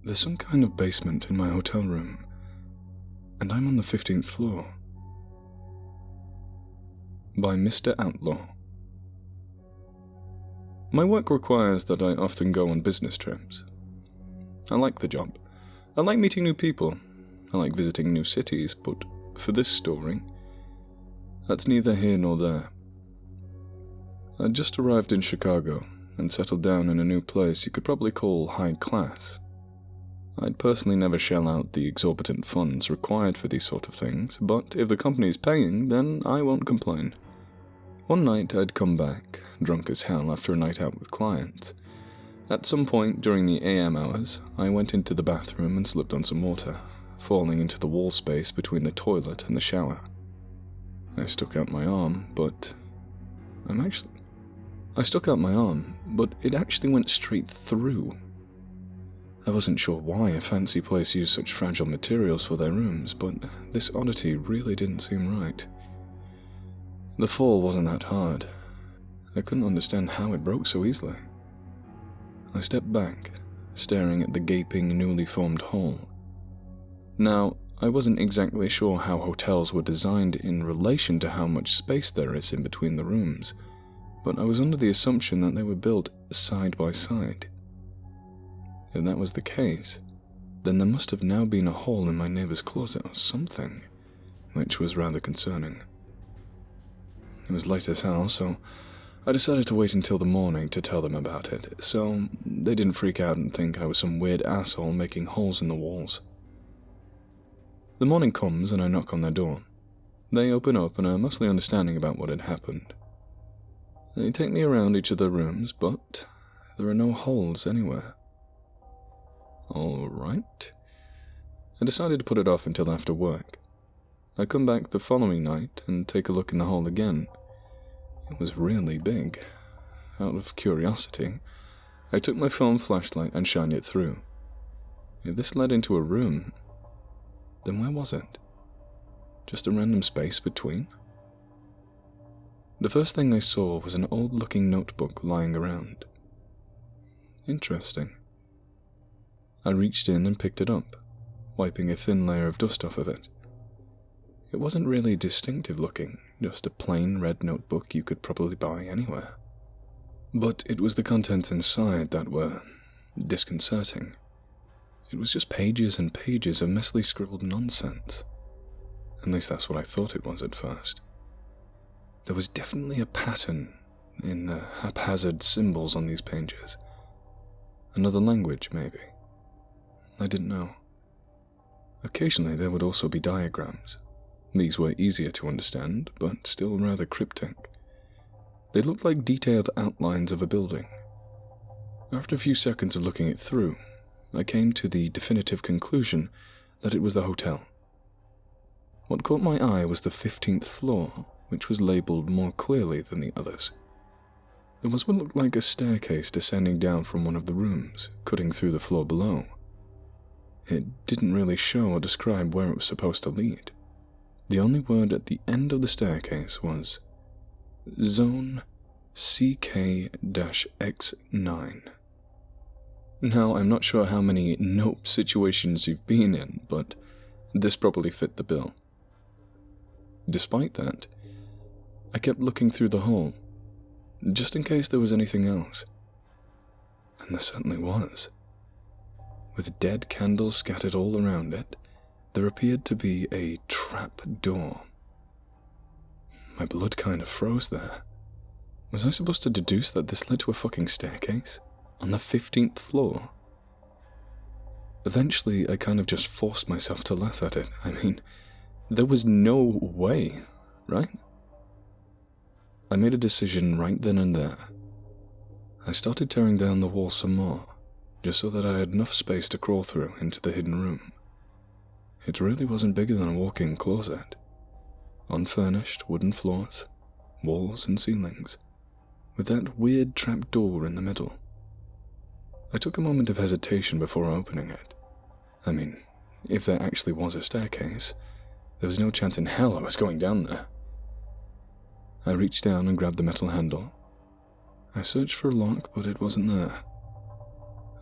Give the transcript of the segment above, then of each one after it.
There's some kind of basement in my hotel room, and I'm on the 15th floor. By MrOutlaw. My work requires that I often go on business trips. I like the job. I like meeting new people. I like visiting new cities, but for this story, that's neither here nor there. I'd just arrived in Chicago and settled down in a new place you could probably call high class. I'd personally never shell out the exorbitant funds required for these sort of things, but if the company's paying, then I won't complain. One night I'd come back, drunk as hell after a night out with clients. At some point during the AM hours, I went into the bathroom and slipped on some water, falling into the wall space between the toilet and the shower. I stuck out my arm, but it actually went straight through. I wasn't sure why a fancy place used such fragile materials for their rooms, but this oddity really didn't seem right. The fall wasn't that hard. I couldn't understand how it broke so easily. I stepped back, staring at the gaping, newly formed hole. Now, I wasn't exactly sure how hotels were designed in relation to how much space there is in between the rooms, but I was under the assumption that they were built side by side. If that was the case, then there must have now been a hole in my neighbor's closet or something, which was rather concerning. It was late as hell, so I decided to wait until the morning to tell them about it, so they didn't freak out and think I was some weird asshole making holes in the walls. The morning comes and I knock on their door. They open up and are mostly understanding about what had happened. They take me around each of the rooms, but there are no holes anywhere. Alright. I decided to put it off until after work. I come back the following night and take a look in the hole again. It was really big. Out of curiosity, I took my phone flashlight and shined it through. If this led into a room, then where was it? Just a random space between? The first thing I saw was an old-looking notebook lying around. Interesting. I reached in and picked it up, wiping a thin layer of dust off of it. It wasn't really distinctive looking, just a plain red notebook you could probably buy anywhere. But it was the contents inside that were disconcerting. It was just pages and pages of messily scribbled nonsense. At least that's what I thought it was at first. There was definitely a pattern in the haphazard symbols on these pages. Another language, maybe. I didn't know. Occasionally there would also be diagrams. These were easier to understand, but still rather cryptic. They looked like detailed outlines of a building. After a few seconds of looking it through, I came to the definitive conclusion that it was the hotel. What caught my eye was the 15th floor, which was labelled more clearly than the others. There was what looked like a staircase descending down from one of the rooms, cutting through the floor below. It didn't really show or describe where it was supposed to lead. The only word at the end of the staircase was Zone CK-X9. Now, I'm not sure how many nope situations you've been in, but this probably fit the bill. Despite that, I kept looking through the hole, just in case there was anything else. And there certainly was. With dead candles scattered all around it, there appeared to be a trap door. My blood kind of froze there. Was I supposed to deduce that this led to a fucking staircase? On the 15th floor? Eventually, I kind of just forced myself to laugh at it. I mean, there was no way, right? I made a decision right then and there. I started tearing down the wall some more, just so that I had enough space to crawl through into the hidden room. It really wasn't bigger than a walk-in closet. Unfurnished wooden floors, walls and ceilings, with that weird trap door in the middle. I took a moment of hesitation before opening it. I mean, if there actually was a staircase, there was no chance in hell I was going down there. I reached down and grabbed the metal handle. I searched for a lock, but it wasn't there.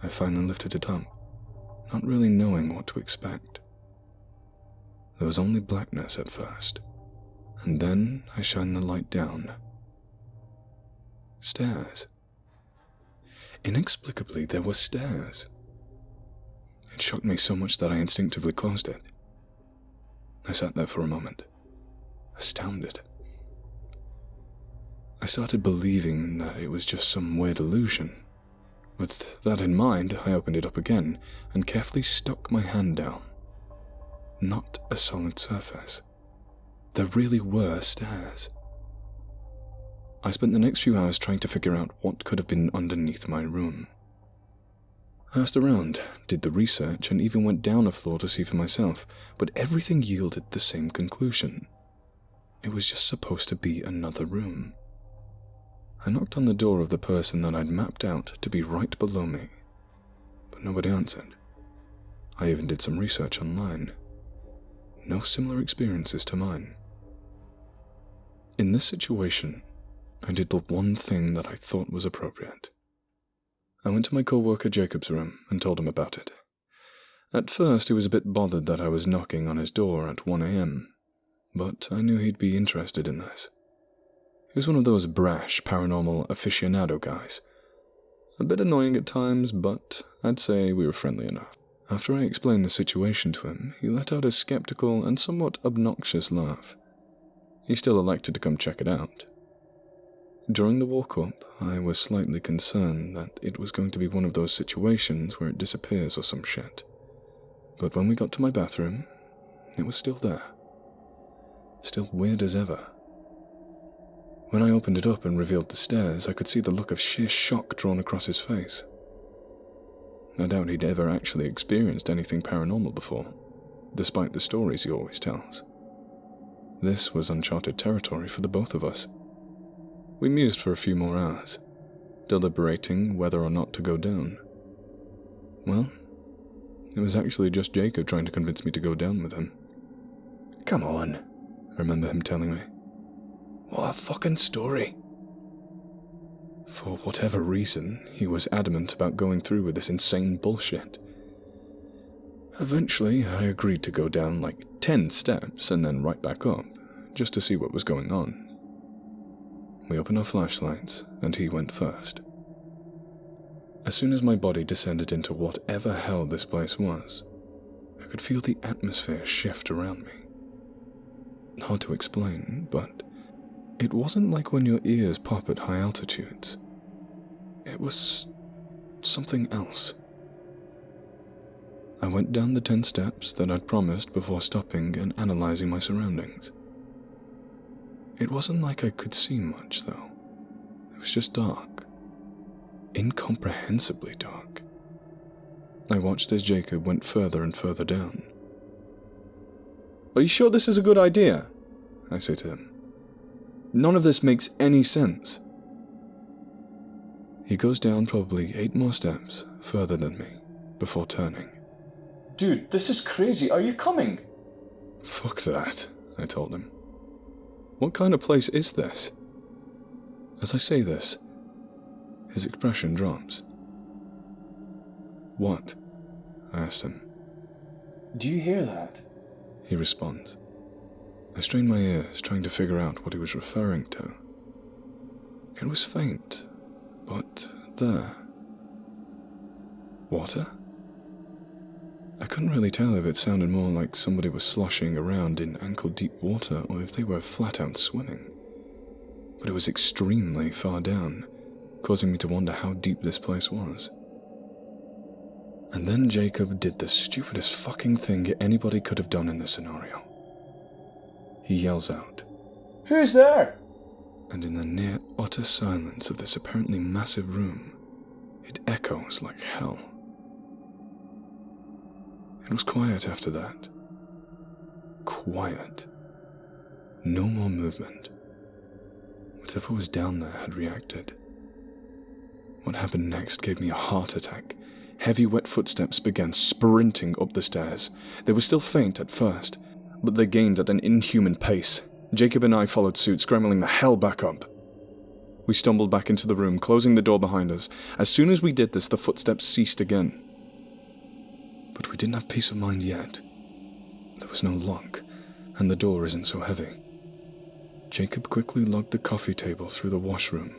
I finally lifted it up. not really knowing what to expect. There was only blackness at first, and then I shined the light down. Stairs. Inexplicably, there were stairs. It shocked me so much that I instinctively closed it. I sat there for a moment, astounded. I started believing that it was just some weird illusion. With that in mind, I opened it up again and carefully stuck my hand down. Not a solid surface. There really were stairs. I spent the next few hours trying to figure out what could have been underneath my room. I asked around, did the research, and even went down a floor to see for myself, but everything yielded the same conclusion. It was just supposed to be another room. I knocked on the door of the person that I'd mapped out to be right below me, but nobody answered. I even did some research online. No similar experiences to mine. In this situation, I did the one thing that I thought was appropriate. I went to my co-worker Jacob's room and told him about it. At first, he was a bit bothered that I was knocking on his door at 1 a.m., but I knew he'd be interested in this. He was one of those brash, paranormal aficionado guys. A bit annoying at times, but I'd say we were friendly enough. After I explained the situation to him, he let out a skeptical and somewhat obnoxious laugh. He still elected to come check it out. During the walk-up, I was slightly concerned that it was going to be one of those situations where it disappears or some shit. But when we got to my bathroom, it was still there. Still weird as ever. When I opened it up and revealed the stairs, I could see the look of sheer shock drawn across his face. I doubt he'd ever actually experienced anything paranormal before, despite the stories he always tells. This was uncharted territory for the both of us. We mused for a few more hours, deliberating whether or not to go down. Well, it was actually just Jacob trying to convince me to go down with him. "Come on," I remember him telling me. "What a fucking story." For whatever reason, he was adamant about going through with this insane bullshit. Eventually, I agreed to go down like 10 steps and then right back up, just to see what was going on. We opened our flashlights, and he went first. As soon as my body descended into whatever hell this place was, I could feel the atmosphere shift around me. Hard to explain, but it wasn't like when your ears pop at high altitudes. It was something else. I went down the 10 steps that I'd promised before stopping and analyzing my surroundings. It wasn't like I could see much, though. It was just dark. Incomprehensibly dark. I watched as Jacob went further and further down. "Are you sure this is a good idea?" I say to him. "None of this makes any sense." He goes down probably 8 more steps further than me, before turning. "Dude, this is crazy. Are you coming?" "Fuck that," I told him. "What kind of place is this?" As I say this, his expression drops. "What?" I asked him. "Do you hear that?" he responds. I strained my ears, trying to figure out what he was referring to. It was faint, but there. Water? I couldn't really tell if it sounded more like somebody was sloshing around in ankle-deep water or if they were flat-out swimming. But it was extremely far down, causing me to wonder how deep this place was. And then Jacob did the stupidest fucking thing anybody could have done in this scenario. He yells out, "Who's there?" And in the near utter silence of this apparently massive room, it echoes like hell. It was quiet after that. Quiet. No more movement. Whatever was down there had reacted. What happened next gave me a heart attack. Heavy wet footsteps began sprinting up the stairs. They were still faint at first, but they gained at an inhuman pace. Jacob and I followed suit, scrambling the hell back up. We stumbled back into the room, closing the door behind us. As soon as we did this, the footsteps ceased again. But didn't have peace of mind yet. There was no lock, and the door isn't so heavy. Jacob quickly lugged the coffee table through the washroom,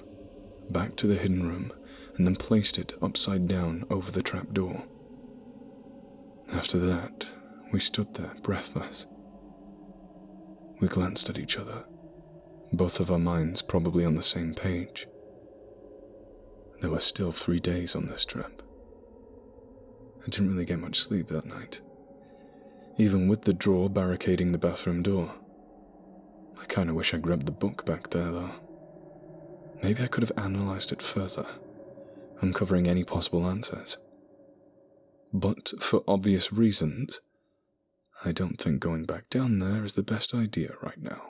back to the hidden room, and then placed it upside down over the trapdoor. After that, we stood there, breathless. We glanced at each other, both of our minds probably on the same page. There were still 3 days on this trip. I didn't really get much sleep that night, even with the drawer barricading the bathroom door. I kinda wish I grabbed the book back there, though. Maybe I could have analysed it further, uncovering any possible answers. But for obvious reasons, I don't think going back down there is the best idea right now.